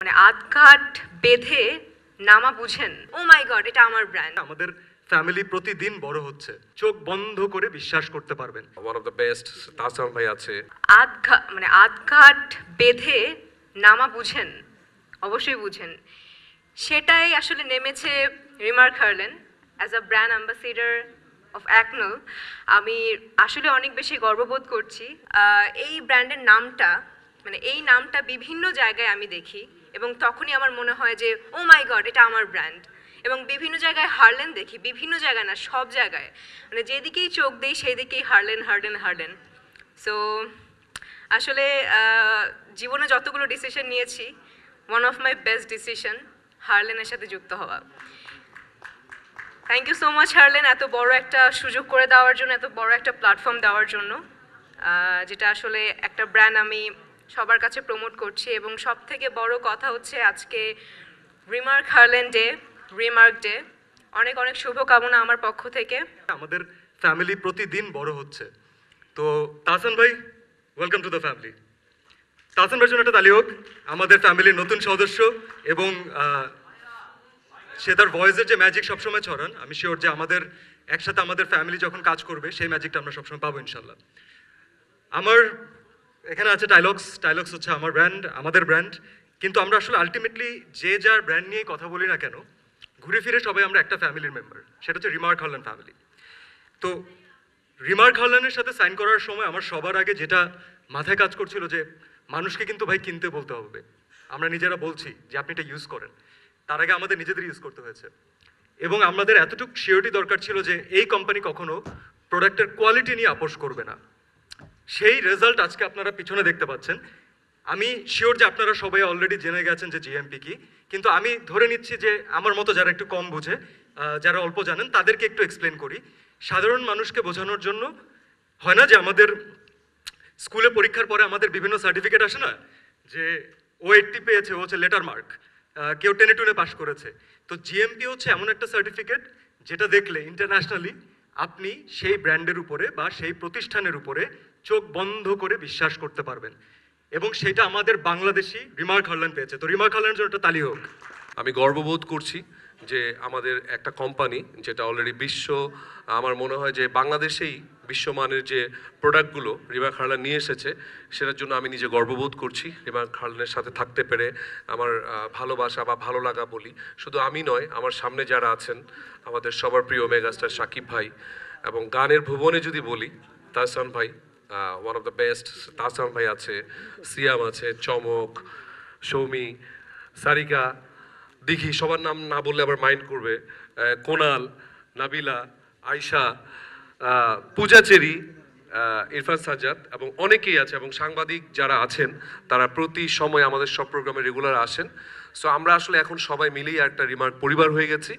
মানে আধঘাট বেঁধে নামা বুঝেন, ও মাই গড, এটা আমার ব্র্যান্ড। আমাদের ফ্যামিলি প্রতিদিন বড় হচ্ছে, চোখ বন্ধ করে বিশ্বাস করতে পারবেন। One of the best Tahsan ভাই আছে। আধঘাট বেঁধে নামা বুঝেন, অবশ্যই বুঝেন। সেটাই আসলে নেমেছে রিমার্ক হারলেন as a brand ambassador of অ্যাকনল। আমি আসলে অনেক বেশি গর্ববোধ করছি। এই ব্র্যান্ডের নামটা, মানে এই নামটা বিভিন্ন জায়গায় আমি দেখি এবং তখনই আমার মনে হয় যে ও মাই গড, এটা আমার ব্র্যান্ড। এবং বিভিন্ন জায়গায় হারলেন দেখি, বিভিন্ন জায়গায় না, সব জায়গায়, মানে যেদিকেই চোখ দিই সেই দিকেই হারলেন হারলেন হারলেন। সো আসলে জীবনে যতগুলো ডিসিশন নিয়েছি, one of my best decision হারলেনের সাথে যুক্ত হওয়া। থ্যাংক ইউ সো মাচ হারলেন, এত বড় একটা সুযোগ করে দেওয়ার জন্য, এত বড় একটা প্ল্যাটফর্ম দেওয়ার জন্য, যেটা আসলে একটা ব্র্যান্ড আমি সবার কাছে প্রমোট করছি। এবং সব থেকে বড় কথা হচ্ছে আজকে রিমার্ক হারলেন ডে, রিমার্ক ডে। অনেক অনেক শুভকামনা আমার পক্ষ থেকে। আমাদের ফ্যামিলি প্রতিদিন বড় হচ্ছে। তো তাহসান ভাই, welcome to the family. Tahsan ভাইয়ের জন্য একটা তালি হোক, আমাদের ফ্যামিলির নতুন সদস্য। এবং সে তার ভয়েসের যে ম্যাজিক সবসময় ছড়ান, আমি শিওর যে আমাদের একসাথে আমাদের ফ্যামিলি যখন কাজ করবে সেই ম্যাজিকটা আমরা সবসময় পাবো ইনশাল্লাহ। আমার এখানে আছে টাইলক্স। টাইলক্স হচ্ছে আমার ব্র্যান্ড, আমাদের ব্র্যান্ড। কিন্তু আমরা আসলে আলটিমেটলি যে যার ব্র্যান্ড নিয়ে কথা বলি না কেন, ঘুরে ফিরে সবাই আমরা একটা ফ্যামিলির মেম্বার, সেটা হচ্ছে রিমার্ক হারলেন ফ্যামিলি। তো রিমার্ক হারলেনের সাথে সাইন করার সময় আমার সবার আগে যেটা মাথায় কাজ করছিল যে মানুষকে কিন্তু ভাই কিনতে বলতে হবে। আমরা নিজেরা বলছি যে আপনি এটা ইউজ করেন, তার আগে আমাদের নিজেদের ইউজ করতে হয়েছে। এবং আমাদের এতটুকু শিওরিটি দরকার ছিল যে এই কোম্পানি কখনো প্রোডাক্টের কোয়ালিটি নিয়ে আপোষ করবে না। সেই রেজাল্ট আজকে আপনারা পিছনে দেখতে পাচ্ছেন। আমি শিওর যে আপনারা সবাই অলরেডি জেনে গেছেন যে জিএমপি কি, কিন্তু আমি ধরে নিচ্ছি যে আমার মতো যারা একটু কম বুঝে, যারা অল্প জানেন, তাদেরকে একটু এক্সপ্লেন করি। সাধারণ মানুষকে বোঝানোর জন্য হয় না যে আমাদের স্কুলে পরীক্ষার পরে আমাদের বিভিন্ন সার্টিফিকেট আসে না, যে ও 80 পেয়েছে, ও হচ্ছে লেটার মার্ক, কেউ 10-2 পাস করেছে। তো জিএমপি হচ্ছে এমন একটা সার্টিফিকেট যেটা দেখলে ইন্টারন্যাশনালি আপনি সেই ব্র্যান্ডের উপরে বা সেই প্রতিষ্ঠানের উপরে চোখ বন্ধ করে বিশ্বাস করতে পারবেন। এবং সেটা আমাদের বাংলাদেশি রিমার্ক হারলেন পেয়েছে। তো রিমার্ক হারলেনের জন্য একটা তালি হোক। আমি গর্ববোধ করছি যে আমাদের একটা কোম্পানি যেটা অলরেডি আমার মনে হয় যে বাংলাদেশেই বিশ্বমানের যে প্রোডাক্টগুলো রিমার্ক হারলেন নিয়ে এসেছে, সেটার জন্য আমি নিজে গর্ববোধ করছি। রিমার্ক হারলেনের সাথে থাকতে পেরে আমার ভালোবাসা বা ভালো লাগা বলি, শুধু আমি নয়, আমার সামনে যারা আছেন, আমাদের সবার প্রিয় মেগাস্টার শাকিব ভাই, এবং গানের ভুবনে যদি বলি তাহসান ভাই, one of the best Tahsan ভাই আছে, সিয়াম আছে, চমক, সৌমি, সারিকা, দেখি সবার নাম না বললে আবার মাইন্ড করবে, কোনাল, নাবিলা, আয়শা, পূজা চেরি, ইরফান সাজ্জাদ, এবং অনেকেই আছে। এবং সাংবাদিক যারা আছেন তারা প্রতি সময় আমাদের সব প্রোগ্রামে রেগুলার আসেন। সো আমরা আসলে এখন সবাই মিলেই একটা রিমার্ক পরিবার হয়ে গেছি।